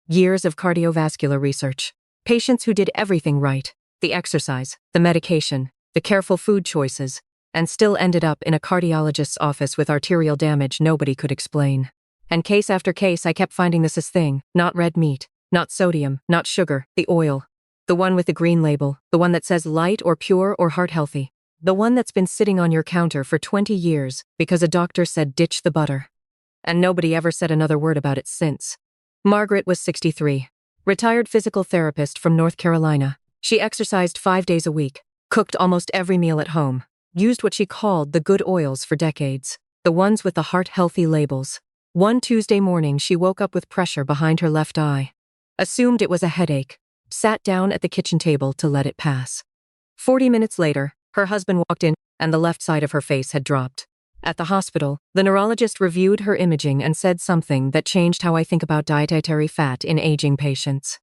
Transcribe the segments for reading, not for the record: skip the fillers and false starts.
Years of cardiovascular research. Patients who did everything right. The exercise, the medication, the careful food choices, and still ended up in a cardiologist's office with arterial damage nobody could explain. And case after case I kept finding this thing, not red meat, not sodium, not sugar, the oil. The one with the green label, the one that says light or pure or heart healthy. The one that's been sitting on your counter for 20 years because a doctor said ditch the butter. And nobody ever said another word about it since. Margaret was 63. Retired physical therapist from North Carolina. She exercised 5 days a week, cooked almost every meal at home, used what she called the good oils for decades, the ones with the heart-healthy labels. One Tuesday morning she woke up with pressure behind her left eye. Assumed it was a headache. Sat down at the kitchen table to let it pass. 40 minutes later, her husband walked in, and the left side of her face had dropped. At the hospital, the neurologist reviewed her imaging and said something that changed how I think about dietary fat in aging patients.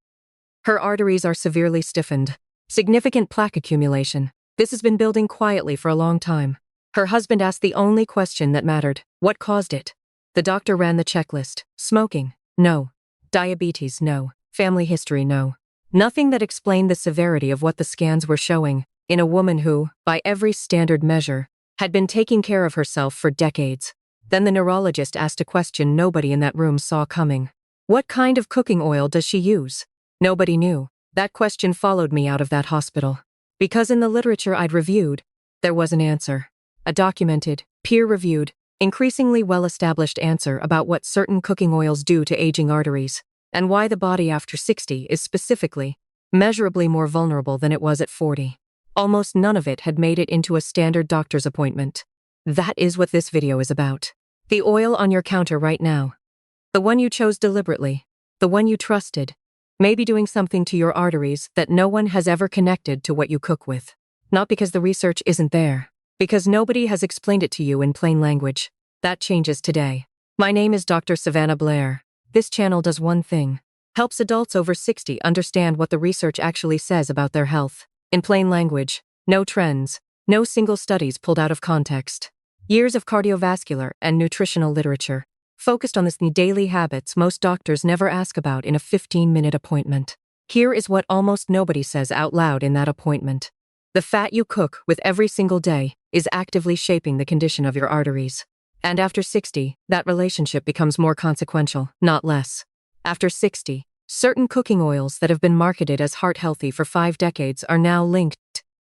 Her arteries are severely stiffened. Significant plaque accumulation. This has been building quietly for a long time. Her husband asked the only question that mattered: what caused it? The doctor ran the checklist. Smoking? No. Diabetes? No. Family history? No. Nothing that explained the severity of what the scans were showing in a woman who, by every standard measure, had been taking care of herself for decades. Then the neurologist asked a question nobody in that room saw coming. What kind of cooking oil does she use? Nobody knew. That question followed me out of that hospital. Because in the literature I'd reviewed, there was an answer. A documented, peer-reviewed, increasingly well-established answer about what certain cooking oils do to aging arteries, and why the body after 60 is specifically, measurably more vulnerable than it was at 40. Almost none of it had made it into a standard doctor's appointment. That is what this video is about. The oil on your counter right now. The one you chose deliberately. The one you trusted. Maybe doing something to your arteries that no one has ever connected to what you cook with. Not because the research isn't there. Because nobody has explained it to you in plain language. That changes today. My name is Dr. Savannah Blaire. This channel does one thing. Helps adults over 60 understand what the research actually says about their health. In plain language, no trends, no single studies pulled out of context. Years of cardiovascular and nutritional literature, focused on the daily habits most doctors never ask about in a 15-minute appointment. Here is what almost nobody says out loud in that appointment. The fat you cook with every single day is actively shaping the condition of your arteries. And after 60, that relationship becomes more consequential, not less. After 60, certain cooking oils that have been marketed as heart-healthy for 5 decades are now linked,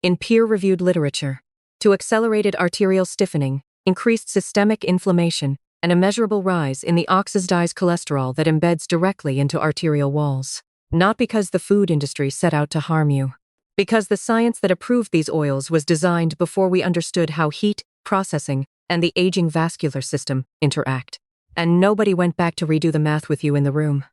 in peer-reviewed literature, to accelerated arterial stiffening, increased systemic inflammation, and a measurable rise in the oxidized cholesterol that embeds directly into arterial walls. Not because the food industry set out to harm you. Because the science that approved these oils was designed before we understood how heat, processing, and the aging vascular system interact. And nobody went back to redo the math with you in the room.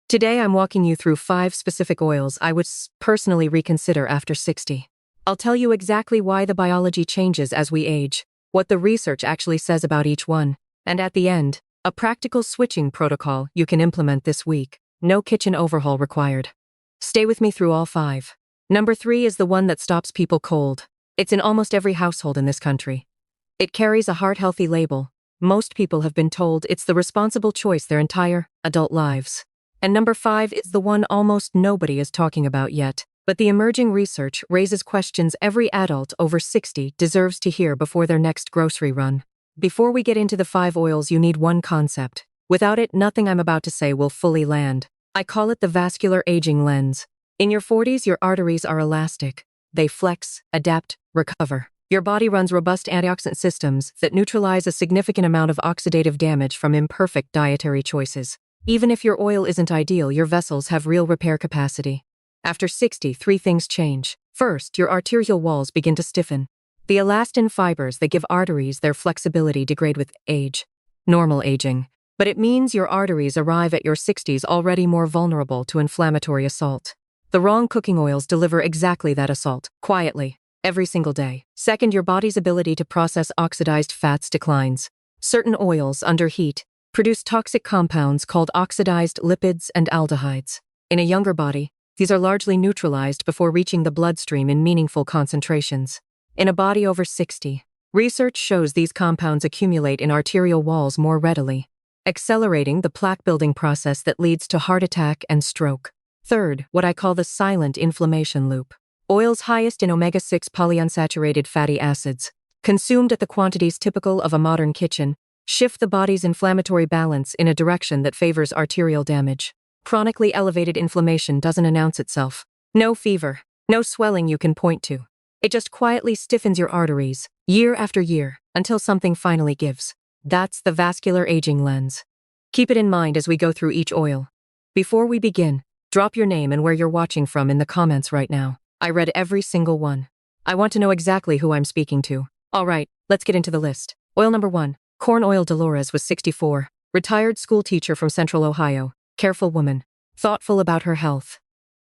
Today I'm walking you through 5 specific oils I would personally reconsider after 60. I'll tell you exactly why the biology changes as we age, what the research actually says about each one, and at the end, a practical switching protocol you can implement this week. No kitchen overhaul required. Stay with me through all 5. Number 3 is the one that stops people cold. It's in almost every household in this country. It carries a heart-healthy label. Most people have been told it's the responsible choice their entire adult lives. And number 5 is the one almost nobody is talking about yet, but the emerging research raises questions every adult over 60 deserves to hear before their next grocery run. Before we get into the 5 oils, you need one concept. Without it, nothing I'm about to say will fully land. I call it the vascular aging lens. In your 40s, your arteries are elastic. They flex, adapt, recover. Your body runs robust antioxidant systems that neutralize a significant amount of oxidative damage from imperfect dietary choices. Even if your oil isn't ideal, your vessels have real repair capacity. After 60, 3 things change. First, your arterial walls begin to stiffen. The elastin fibers that give arteries their flexibility degrade with age. Normal aging. But it means your arteries arrive at your 60s already more vulnerable to inflammatory assault. The wrong cooking oils deliver exactly that assault, quietly, every single day. Second, your body's ability to process oxidized fats declines. Certain oils, under heat, produce toxic compounds called oxidized lipids and aldehydes. In a younger body, these are largely neutralized before reaching the bloodstream in meaningful concentrations. In a body over 60, research shows these compounds accumulate in arterial walls more readily. accelerating the plaque building process that leads to heart attack and stroke. Third, what I call the silent inflammation loop. Oils highest in omega-6 polyunsaturated fatty acids, consumed at the quantities typical of a modern kitchen, shift the body's inflammatory balance in a direction that favors arterial damage. Chronically elevated inflammation doesn't announce itself. No fever, no swelling you can point to. It just quietly stiffens your arteries, year after year, until something finally gives. That's the vascular aging lens. Keep it in mind as we go through each oil. Before we begin, drop your name and where you're watching from in the comments right now. I read every single one. I want to know exactly who I'm speaking to. All right, let's get into the list. Oil number 1. Corn oil. Dolores was 64, retired school teacher from Central Ohio, careful woman, thoughtful about her health.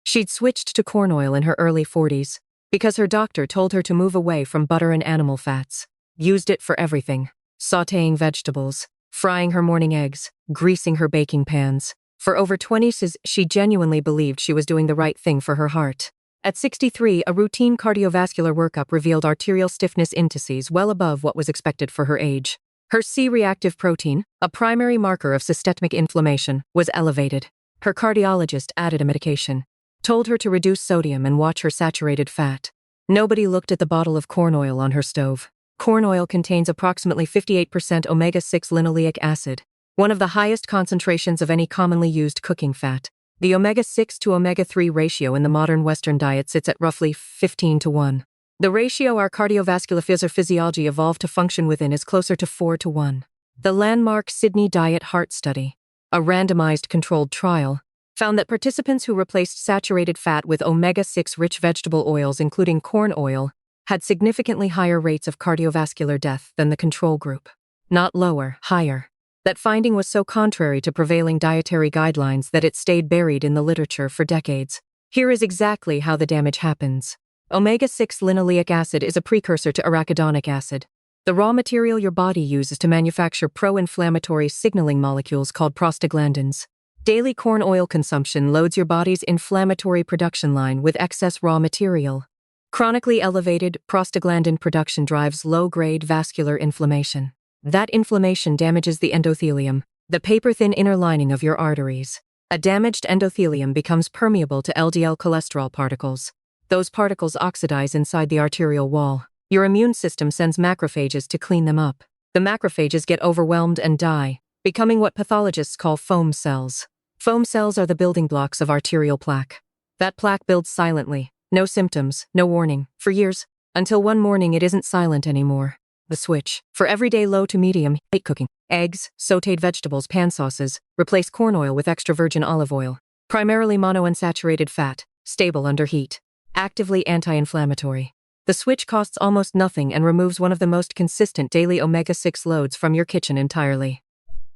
She'd switched to corn oil in her early 40s because her doctor told her to move away from butter and animal fats. Used it for everything, sautéing vegetables, frying her morning eggs, greasing her baking pans. For over 20 years, she genuinely believed she was doing the right thing for her heart. At 63, a routine cardiovascular workup revealed arterial stiffness indices well above what was expected for her age. Her C-reactive protein, a primary marker of systemic inflammation, was elevated. Her cardiologist added a medication, told her to reduce sodium and watch her saturated fat. Nobody looked at the bottle of corn oil on her stove. Corn oil contains approximately 58% omega-6 linoleic acid, one of the highest concentrations of any commonly used cooking fat. The omega-6 to omega-3 ratio in the modern Western diet sits at roughly 15:1. The ratio our cardiovascular physiology evolved to function within is closer to 4:1. The landmark Sydney Diet Heart Study, a randomized controlled trial, found that participants who replaced saturated fat with omega-6 rich vegetable oils including corn oil had significantly higher rates of cardiovascular death than the control group. Not lower, higher. That finding was so contrary to prevailing dietary guidelines that it stayed buried in the literature for decades. Here is exactly how the damage happens. Omega-6 linoleic acid is a precursor to arachidonic acid, the raw material your body uses to manufacture pro-inflammatory signaling molecules called prostaglandins. Daily corn oil consumption loads your body's inflammatory production line with excess raw material. Chronically elevated prostaglandin production drives low-grade vascular inflammation. That inflammation damages the endothelium, the paper-thin inner lining of your arteries. A damaged endothelium becomes permeable to LDL cholesterol particles. Those particles oxidize inside the arterial wall. Your immune system sends macrophages to clean them up. The macrophages get overwhelmed and die, becoming what pathologists call foam cells. Foam cells are the building blocks of arterial plaque. That plaque builds silently, no symptoms, no warning, for years, until one morning it isn't silent anymore. The switch. For everyday low to medium heat cooking, eggs, sautéed vegetables, pan sauces, replace corn oil with extra virgin olive oil. Primarily monounsaturated fat, stable under heat. Actively anti-inflammatory. The switch costs almost nothing and removes one of the most consistent daily omega-6 loads from your kitchen entirely.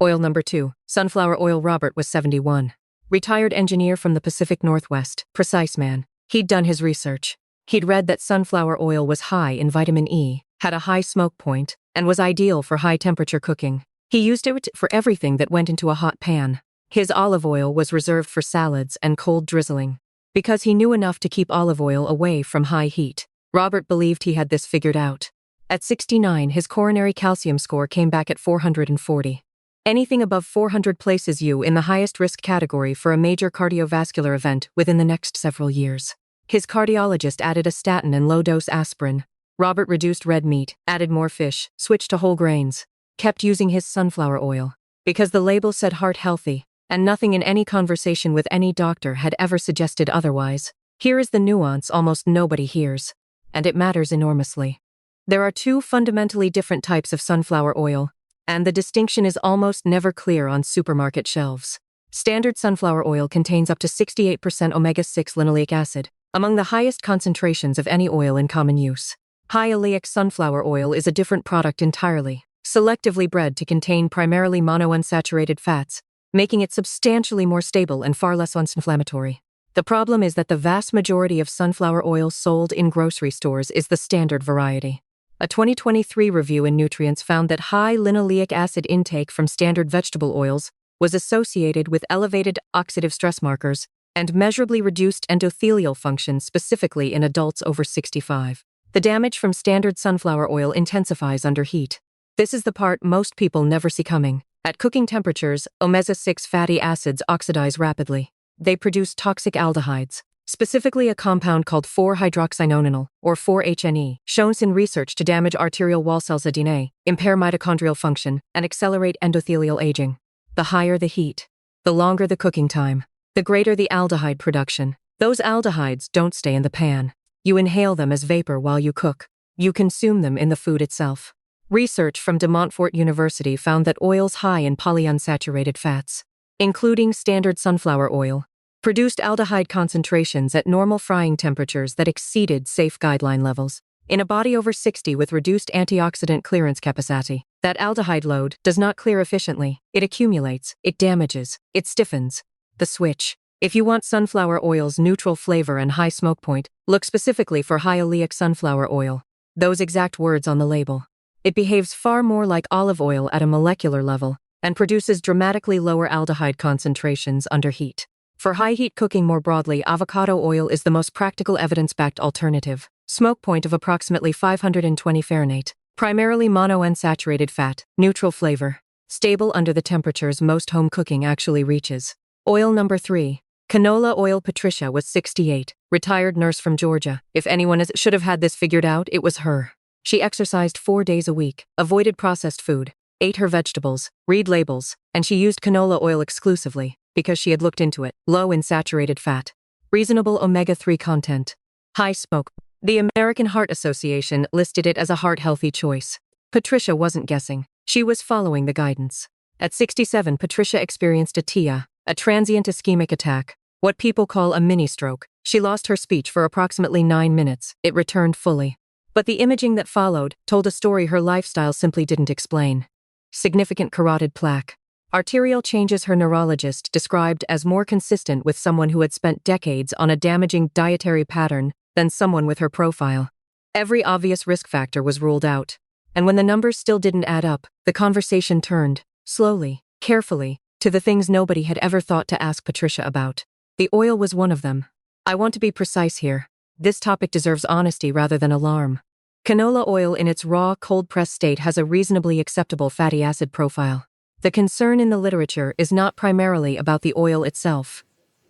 Oil number 2. Sunflower oil. Robert was 71. Retired engineer from the Pacific Northwest, precise man. He'd done his research. He'd read that sunflower oil was high in vitamin E, had a high smoke point, and was ideal for high-temperature cooking. He used it for everything that went into a hot pan. His olive oil was reserved for salads and cold drizzling. Because he knew enough to keep olive oil away from high heat, Robert believed he had this figured out. At 69, his coronary calcium score came back at 440. Anything above 400 places you in the highest risk category for a major cardiovascular event within the next several years. His cardiologist added a statin and low-dose aspirin. Robert reduced red meat, added more fish, switched to whole grains, kept using his sunflower oil, because the label said heart healthy, and nothing in any conversation with any doctor had ever suggested otherwise. Here is the nuance almost nobody hears, and it matters enormously. There are two fundamentally different types of sunflower oil, and the distinction is almost never clear on supermarket shelves. Standard sunflower oil contains up to 68% omega-6 linoleic acid, among the highest concentrations of any oil in common use. High oleic sunflower oil is a different product entirely, selectively bred to contain primarily monounsaturated fats, making it substantially more stable and far less inflammatory. The problem is that the vast majority of sunflower oil sold in grocery stores is the standard variety. A 2023 review in Nutrients found that high linoleic acid intake from standard vegetable oils was associated with elevated oxidative stress markers and measurably reduced endothelial function, specifically in adults over 65. The damage from standard sunflower oil intensifies under heat. This is the part most people never see coming. At cooking temperatures, omega-6 fatty acids oxidize rapidly. They produce toxic aldehydes, specifically a compound called 4-hydroxynonenal, or 4-HNE, shown in research to damage arterial wall cells DNA, impair mitochondrial function, and accelerate endothelial aging. The higher the heat, the longer the cooking time, the greater the aldehyde production. Those aldehydes don't stay in the pan. You inhale them as vapor while you cook. You consume them in the food itself. Research from De Montfort University found that oils high in polyunsaturated fats, including standard sunflower oil, produced aldehyde concentrations at normal frying temperatures that exceeded safe guideline levels. In a body over 60 with reduced antioxidant clearance capacity, that aldehyde load does not clear efficiently. It accumulates, it damages, it stiffens. The switch. If you want sunflower oil's neutral flavor and high smoke point, look specifically for high oleic sunflower oil. Those exact words on the label. It behaves far more like olive oil at a molecular level and produces dramatically lower aldehyde concentrations under heat. For high-heat cooking more broadly, avocado oil is the most practical evidence-backed alternative. Smoke point of approximately 520 Fahrenheit. Primarily monounsaturated fat, neutral flavor. Stable under the temperatures most home cooking actually reaches. Oil number 3. Canola oil. Patricia was 68, retired nurse from Georgia. If anyone should have had this figured out, it was her. She exercised 4 days a week, avoided processed food, ate her vegetables, read labels, and she used canola oil exclusively, because she had looked into it. Low in saturated fat. Reasonable omega-3 content. High smoke. The American Heart Association listed it as a heart-healthy choice. Patricia wasn't guessing. She was following the guidance. At 67, Patricia experienced a TIA, a transient ischemic attack, what people call a mini-stroke. She lost her speech for approximately 9 minutes. It returned fully. But the imaging that followed told a story her lifestyle simply didn't explain. Significant carotid plaque. Arterial changes her neurologist described as more consistent with someone who had spent decades on a damaging dietary pattern than someone with her profile. Every obvious risk factor was ruled out. And when the numbers still didn't add up, the conversation turned, slowly, carefully, to the things nobody had ever thought to ask Patricia about. The oil was one of them. I want to be precise here. This topic deserves honesty rather than alarm. Canola oil in its raw, cold-pressed state has a reasonably acceptable fatty acid profile. The concern in the literature is not primarily about the oil itself.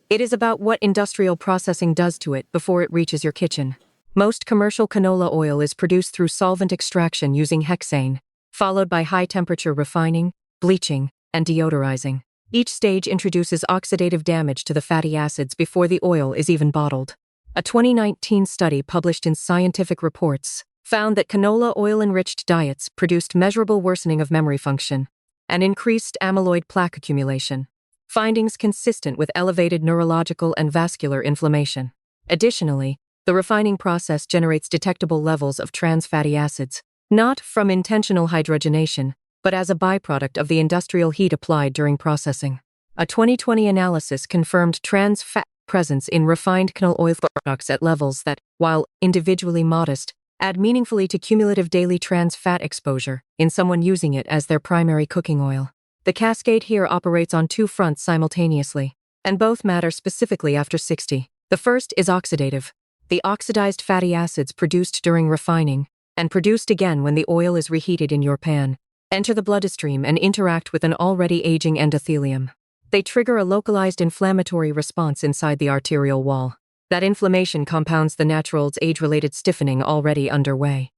It is about what industrial processing does to it before it reaches your kitchen. Most commercial canola oil is produced through solvent extraction using hexane, followed by high-temperature refining, bleaching, and deodorizing. Each stage introduces oxidative damage to the fatty acids before the oil is even bottled. A 2019 study published in Scientific Reports found that canola oil-enriched diets produced measurable worsening of memory function and increased amyloid plaque accumulation, findings consistent with elevated neurological and vascular inflammation. Additionally, the refining process generates detectable levels of trans fatty acids, not from intentional hydrogenation, but as a byproduct of the industrial heat applied during processing. A 2020 analysis confirmed trans fat presence in refined canola oil products at levels that, while individually modest, add meaningfully to cumulative daily trans fat exposure in someone using it as their primary cooking oil. The cascade here operates on 2 fronts simultaneously, and both matter specifically after 60. The first is oxidative. The oxidized fatty acids produced during refining, and produced again when the oil is reheated in your pan, enter the bloodstream and interact with an already aging endothelium. They trigger a localized inflammatory response inside the arterial wall. That inflammation compounds the natural age-related stiffening already underway.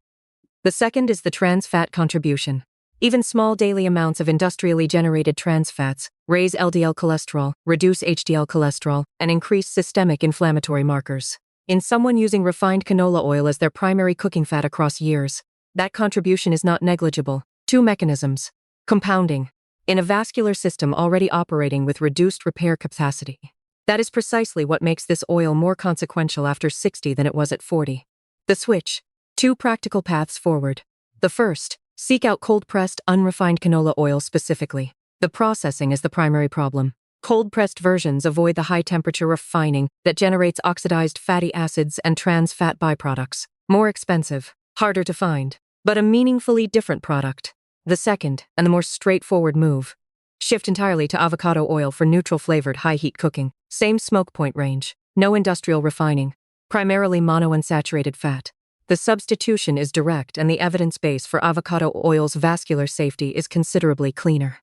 The second is the trans fat contribution. Even small daily amounts of industrially generated trans fats raise LDL cholesterol, reduce HDL cholesterol, and increase systemic inflammatory markers. In someone using refined canola oil as their primary cooking fat across years, that contribution is not negligible. 2 mechanisms. Compounding. In a vascular system already operating with reduced repair capacity. That is precisely what makes this oil more consequential after 60 than it was at 40. The switch. 2 practical paths forward. The first, seek out cold-pressed, unrefined canola oil specifically. The processing is the primary problem. Cold-pressed versions avoid the high-temperature refining that generates oxidized fatty acids and trans fat byproducts. More expensive, harder to find, but a meaningfully different product. The second, and the more straightforward move. Shift entirely to avocado oil for neutral-flavored high-heat cooking. Same smoke point range. No industrial refining. Primarily monounsaturated fat. The substitution is direct and the evidence base for avocado oil's vascular safety is considerably cleaner.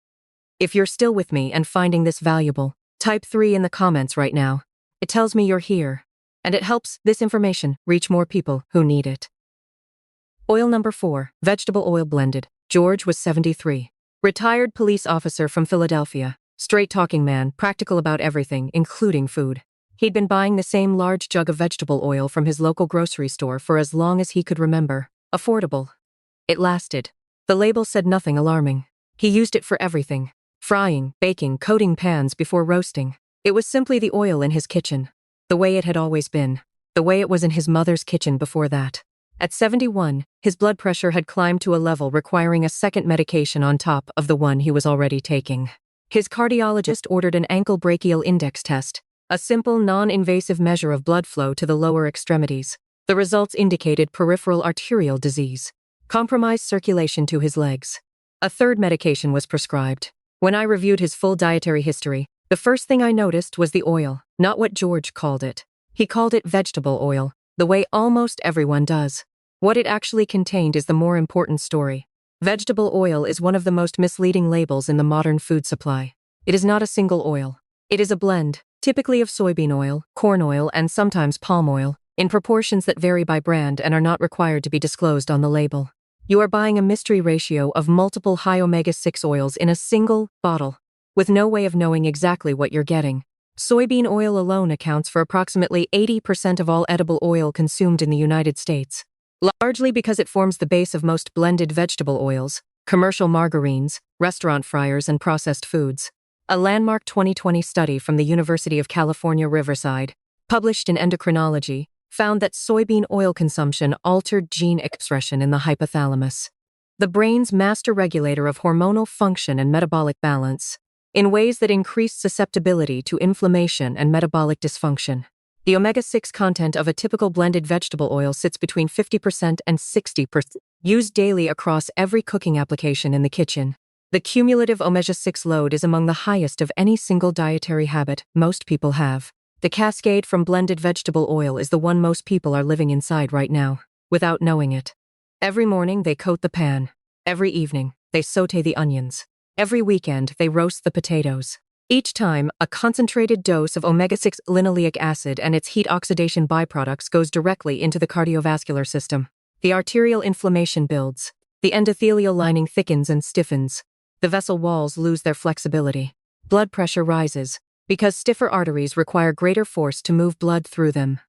If you're still with me and finding this valuable, type 3 in the comments right now. It tells me you're here, and it helps this information reach more people who need it. Oil number 4, vegetable oil blended. George was 73. Retired police officer from Philadelphia. Straight-talking man, practical about everything, including food. He'd been buying the same large jug of vegetable oil from his local grocery store for as long as he could remember. Affordable. It lasted. The label said nothing alarming. He used it for everything. Frying, baking, coating pans before roasting. It was simply the oil in his kitchen. The way it had always been. The way it was in his mother's kitchen before that. At 71, his blood pressure had climbed to a level requiring a second medication on top of the one he was already taking. His cardiologist ordered an ankle brachial index test, a simple, non-invasive measure of blood flow to the lower extremities. The results indicated peripheral arterial disease, compromised circulation to his legs. A third medication was prescribed. When I reviewed his full dietary history, the first thing I noticed was the oil, not what George called it. He called it vegetable oil, the way almost everyone does. What it actually contained is the more important story. Vegetable oil is one of the most misleading labels in the modern food supply. It is not a single oil. It is a blend, typically of soybean oil, corn oil, and sometimes palm oil, in proportions that vary by brand and are not required to be disclosed on the label. You are buying a mystery ratio of multiple high omega-6 oils in a single bottle, with no way of knowing exactly what you're getting. Soybean oil alone accounts for approximately 80% of all edible oil consumed in the United States, largely because it forms the base of most blended vegetable oils, commercial margarines, restaurant fryers, and processed foods. A landmark 2020 study from the University of California, Riverside, published in Endocrinology, found that soybean oil consumption altered gene expression in the hypothalamus, the brain's master regulator of hormonal function and metabolic balance, in ways that increased susceptibility to inflammation and metabolic dysfunction. The omega-6 content of a typical blended vegetable oil sits between 50% and 60%, used daily across every cooking application in the kitchen. The cumulative omega-6 load is among the highest of any single dietary habit most people have. The cascade from blended vegetable oil is the one most people are living inside right now, without knowing it. Every morning they coat the pan. Every evening, they sauté the onions. Every weekend, they roast the potatoes. Each time, a concentrated dose of omega-6 linoleic acid and its heat oxidation byproducts goes directly into the cardiovascular system. The arterial inflammation builds. The endothelial lining thickens and stiffens. The vessel walls lose their flexibility. Blood pressure rises, because stiffer arteries require greater force to move blood through them.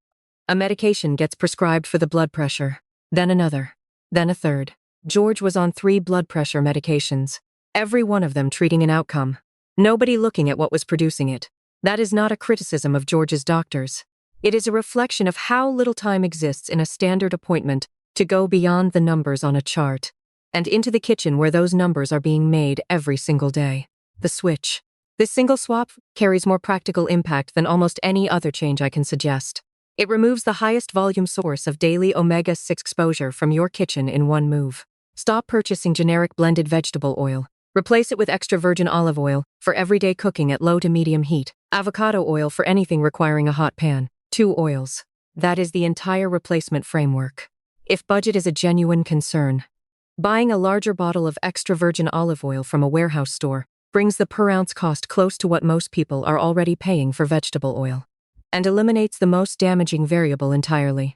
A medication gets prescribed for the blood pressure, then another, then a third. George was on 3 blood pressure medications, every one of them treating an outcome. Nobody looking at what was producing it. That is not a criticism of George's doctors. It is a reflection of how little time exists in a standard appointment to go beyond the numbers on a chart and into the kitchen where those numbers are being made every single day. The switch. This single swap carries more practical impact than almost any other change I can suggest. It removes the highest volume source of daily omega-6 exposure from your kitchen in one move. Stop purchasing generic blended vegetable oil. Replace it with extra virgin olive oil for everyday cooking at low to medium heat. Avocado oil for anything requiring a hot pan. 2 oils. That is the entire replacement framework. If budget is a genuine concern, buying a larger bottle of extra virgin olive oil from a warehouse store brings the per-ounce cost close to what most people are already paying for vegetable oil, and eliminates the most damaging variable entirely.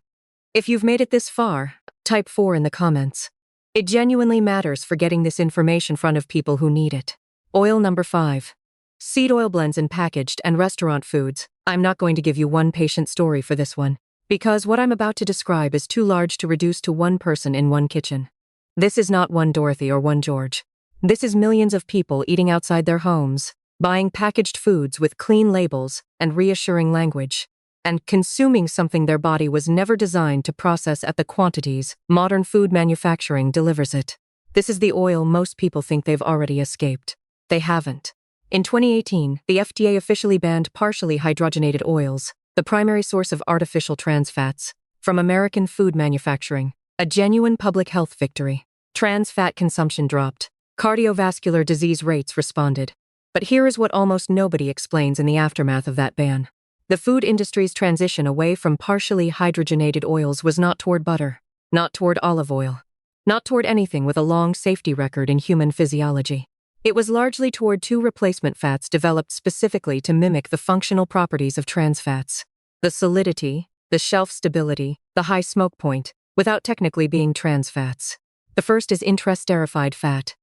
If you've made it this far, type 4 in the comments. It genuinely matters for getting this information in front of people who need it. Oil number 5. Seed oil blends in packaged and restaurant foods. I'm not going to give you one patient story for this one, because what I'm about to describe is too large to reduce to one person in one kitchen. This is not one Dorothy or one George. This is millions of people eating outside their homes, buying packaged foods with clean labels and reassuring language, and consuming something their body was never designed to process at the quantities modern food manufacturing delivers it. This is the oil most people think they've already escaped. They haven't. In 2018, the FDA officially banned partially hydrogenated oils, the primary source of artificial trans fats, from American food manufacturing, a genuine public health victory. Trans fat consumption dropped. Cardiovascular disease rates responded. But here is what almost nobody explains in the aftermath of that ban. The food industry's transition away from partially hydrogenated oils was not toward butter, not toward olive oil, not toward anything with a long safety record in human physiology. It was largely toward two replacement fats developed specifically to mimic the functional properties of trans fats: the solidity, the shelf stability, the high smoke point, without technically being trans fats. The first is intraesterified fat,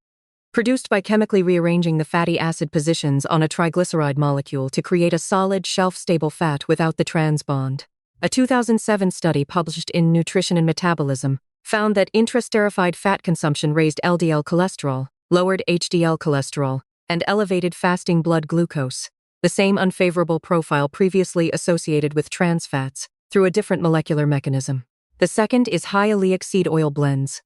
produced by chemically rearranging the fatty acid positions on a triglyceride molecule to create a solid, shelf-stable fat without the trans bond. A 2007 study published in Nutrition and Metabolism found that intraesterified fat consumption raised LDL cholesterol, lowered HDL cholesterol, and elevated fasting blood glucose, the same unfavorable profile previously associated with trans fats, through a different molecular mechanism. The second is high oleic seed oil blends.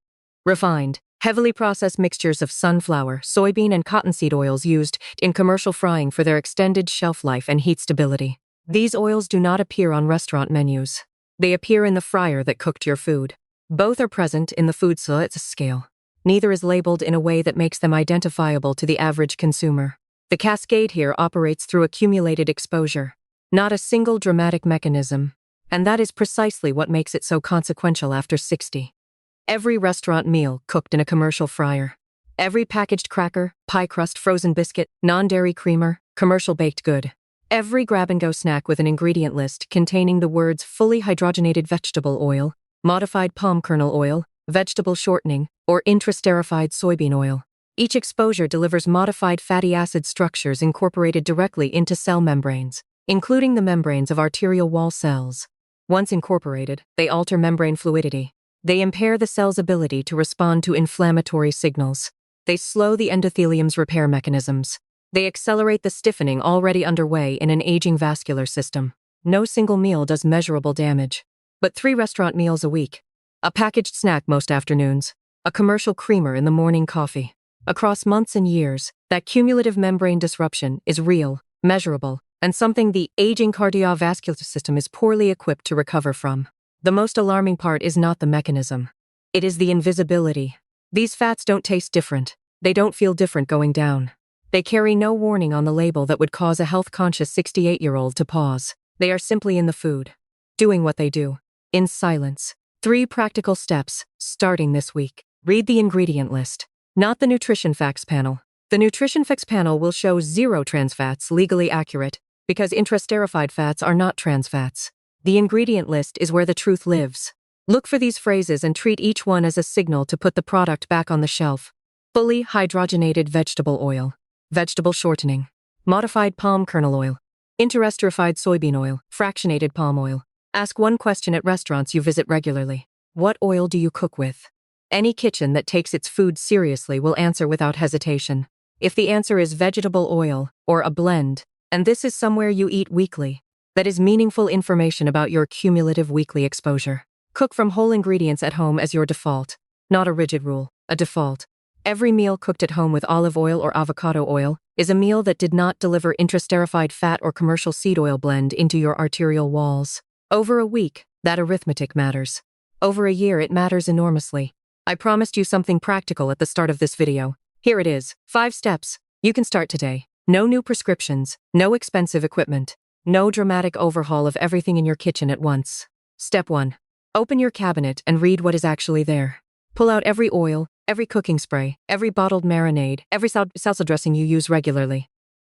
Refined, heavily processed mixtures of sunflower, soybean, and cottonseed oils used in commercial frying for their extended shelf life and heat stability. These oils do not appear on restaurant menus. They appear in the fryer that cooked your food. Both are present in the food scale. Neither is labeled in a way that makes them identifiable to the average consumer. The cascade here operates through accumulated exposure, not a single dramatic mechanism, and that is precisely what makes it so consequential after 60. Every restaurant meal cooked in a commercial fryer. Every packaged cracker, pie crust, frozen biscuit, non-dairy creamer, commercial baked good. Every grab-and-go snack with an ingredient list containing the words fully hydrogenated vegetable oil, modified palm kernel oil, vegetable shortening, or intraesterified soybean oil. Each exposure delivers modified fatty acid structures incorporated directly into cell membranes, including the membranes of arterial wall cells. Once incorporated, they alter membrane fluidity. They impair the cell's ability to respond to inflammatory signals. They slow the endothelium's repair mechanisms. They accelerate the stiffening already underway in an aging vascular system. No single meal does measurable damage. But 3 restaurant meals a week. A packaged snack most afternoons. A commercial creamer in the morning coffee. Across months and years, that cumulative membrane disruption is real, measurable, and something the aging cardiovascular system is poorly equipped to recover from. The most alarming part is not the mechanism. It is the invisibility. These fats don't taste different. They don't feel different going down. They carry no warning on the label that would cause a health-conscious 68-year-old to pause. They are simply in the food, doing what they do, in silence. 3 practical steps, starting this week. Read the ingredient list, not the nutrition facts panel. The nutrition facts panel will show 0 trans fats, legally accurate, because intraesterified fats are not trans fats. The ingredient list is where the truth lives. Look for these phrases and treat each one as a signal to put the product back on the shelf. Fully hydrogenated vegetable oil, vegetable shortening, modified palm kernel oil, intraesterified soybean oil, fractionated palm oil. Ask one question at restaurants you visit regularly. What oil do you cook with? Any kitchen that takes its food seriously will answer without hesitation. If the answer is vegetable oil or a blend, and this is somewhere you eat weekly, that is meaningful information about your cumulative weekly exposure. Cook from whole ingredients at home as your default, not a rigid rule, a default. Every meal cooked at home with olive oil or avocado oil is a meal that did not deliver intraesterified fat or commercial seed oil blend into your arterial walls. Over a week, that arithmetic matters. Over a year, it matters enormously. I promised you something practical at the start of this video. Here it is, 5 steps. You can start today. No new prescriptions, no expensive equipment. No dramatic overhaul of everything in your kitchen at once. Step 1. Open your cabinet and read what is actually there. Pull out every oil, every cooking spray, every bottled marinade, every salsa dressing you use regularly.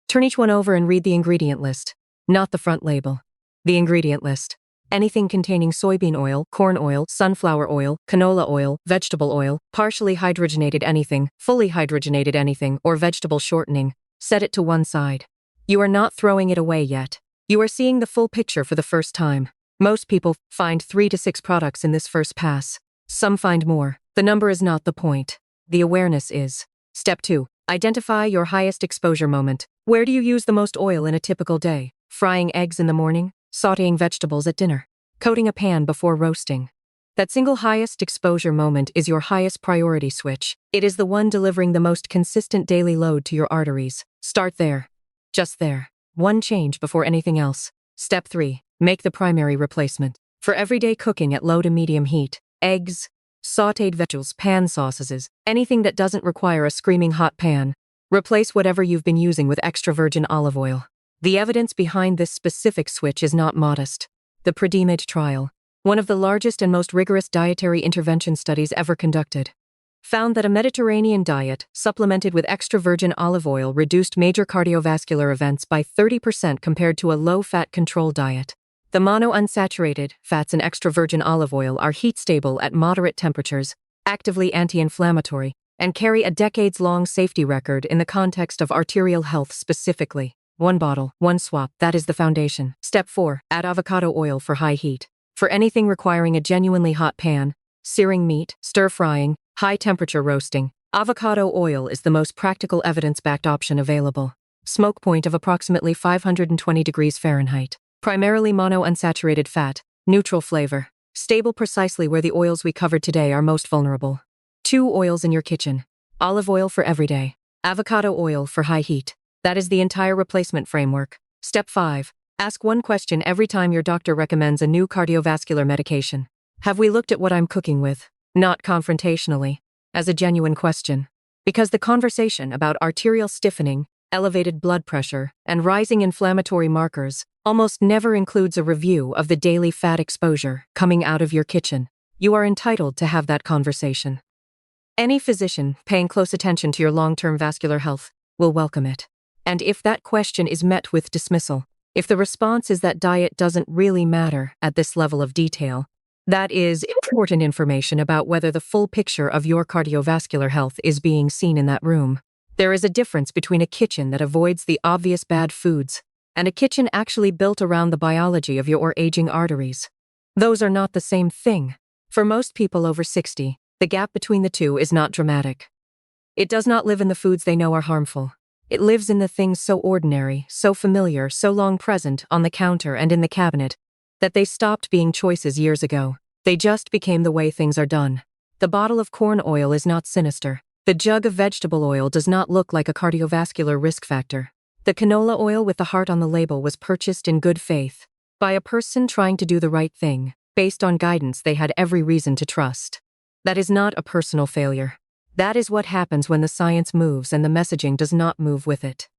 Turn each one over and read the ingredient list, not the front label. The ingredient list. Anything containing soybean oil, corn oil, sunflower oil, canola oil, vegetable oil, partially hydrogenated anything, fully hydrogenated anything, or vegetable shortening, set it to one side. You are not throwing it away yet. You are seeing the full picture for the first time. Most people find 3 to 6 products in this first pass. Some find more. The number is not the point. The awareness is. Step 2. Identify your highest exposure moment. Where do you use the most oil in a typical day? Frying eggs in the morning? Sautéing vegetables at dinner? Coating a pan before roasting? That single highest exposure moment is your highest priority switch. It is the one delivering the most consistent daily load to your arteries. Start there. Just there. One change before anything else. Step 3. Make the primary replacement. For everyday cooking at low to medium heat, eggs, sautéed vegetables, pan sauces, anything that doesn't require a screaming hot pan, replace whatever you've been using with extra virgin olive oil. The evidence behind this specific switch is not modest. The PREDIMAGE trial, one of the largest and most rigorous dietary intervention studies ever conducted, found that a Mediterranean diet, supplemented with extra virgin olive oil, reduced major cardiovascular events by 30% compared to a low-fat control diet. The monounsaturated fats in extra virgin olive oil are heat-stable at moderate temperatures, actively anti-inflammatory, and carry a decades-long safety record in the context of arterial health specifically. One bottle, one swap, that is the foundation. Step 4. Add avocado oil for high heat. For anything requiring a genuinely hot pan, searing meat, stir-frying, high-temperature roasting, avocado oil is the most practical evidence-backed option available. Smoke point of approximately 520 degrees Fahrenheit. Primarily monounsaturated fat, neutral flavor. Stable precisely where the oils we covered today are most vulnerable. 2 oils in your kitchen. Olive oil for everyday. Avocado oil for high heat. That is the entire replacement framework. Step 5. Ask one question every time your doctor recommends a new cardiovascular medication. Have we looked at what I'm cooking with? Not confrontationally, as a genuine question. Because the conversation about arterial stiffening, elevated blood pressure, and rising inflammatory markers almost never includes a review of the daily fat exposure coming out of your kitchen. You are entitled to have that conversation. Any physician paying close attention to your long-term vascular health will welcome it. And if that question is met with dismissal, if the response is that diet doesn't really matter at this level of detail, that is important information about whether the full picture of your cardiovascular health is being seen in that room. There is a difference between a kitchen that avoids the obvious bad foods and a kitchen actually built around the biology of your aging arteries. Those are not the same thing. For most people over 60, the gap between the two is not dramatic. It does not live in the foods they know are harmful. It lives in the things so ordinary, so familiar, so long present on the counter and in the cabinet, that they stopped being choices years ago. They just became the way things are done. The bottle of corn oil is not sinister. The jug of vegetable oil does not look like a cardiovascular risk factor. The canola oil with the heart on the label was purchased in good faith by a person trying to do the right thing, based on guidance they had every reason to trust. That is not a personal failure. That is what happens when the science moves and the messaging does not move with it.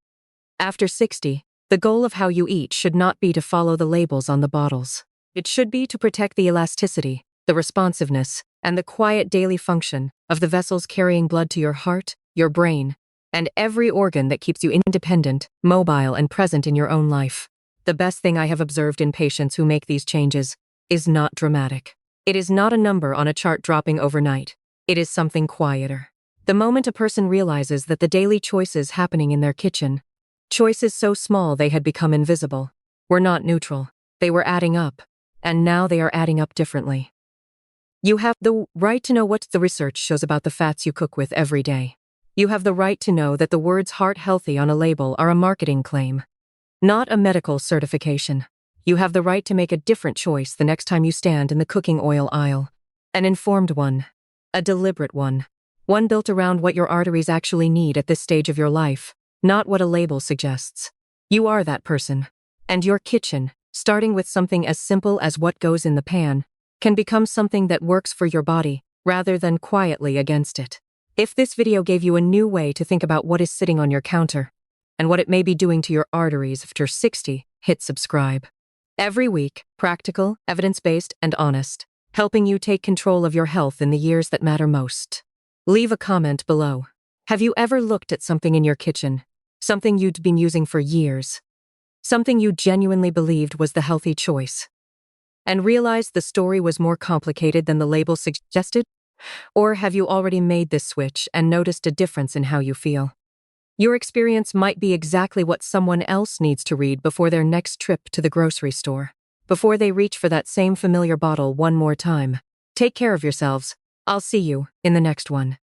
After 60, the goal of how you eat should not be to follow the labels on the bottles. It should be to protect the elasticity, the responsiveness, and the quiet daily function of the vessels carrying blood to your heart, your brain, and every organ that keeps you independent, mobile, and present in your own life. The best thing I have observed in patients who make these changes is not dramatic. It is not a number on a chart dropping overnight. It is something quieter. The moment a person realizes that the daily choices happening in their kitchen, choices so small they had become invisible, were not neutral. They were adding up, and now they are adding up differently. You have the right to know what the research shows about the fats you cook with every day. You have the right to know that the words heart healthy on a label are a marketing claim, not a medical certification. You have the right to make a different choice the next time you stand in the cooking oil aisle. An informed one. A deliberate one. One built around what your arteries actually need at this stage of your life, not what a label suggests. You are that person. And your kitchen, starting with something as simple as what goes in the pan, can become something that works for your body, rather than quietly against it. If this video gave you a new way to think about what is sitting on your counter, and what it may be doing to your arteries after 60, hit subscribe. Every week, practical, evidence-based, and honest, helping you take control of your health in the years that matter most. Leave a comment below. Have you ever looked at something in your kitchen, something you'd been using for years, something you genuinely believed was the healthy choice, and realized the story was more complicated than the label suggested? Or have you already made this switch and noticed a difference in how you feel? Your experience might be exactly what someone else needs to read before their next trip to the grocery store, before they reach for that same familiar bottle one more time. Take care of yourselves. I'll see you in the next one.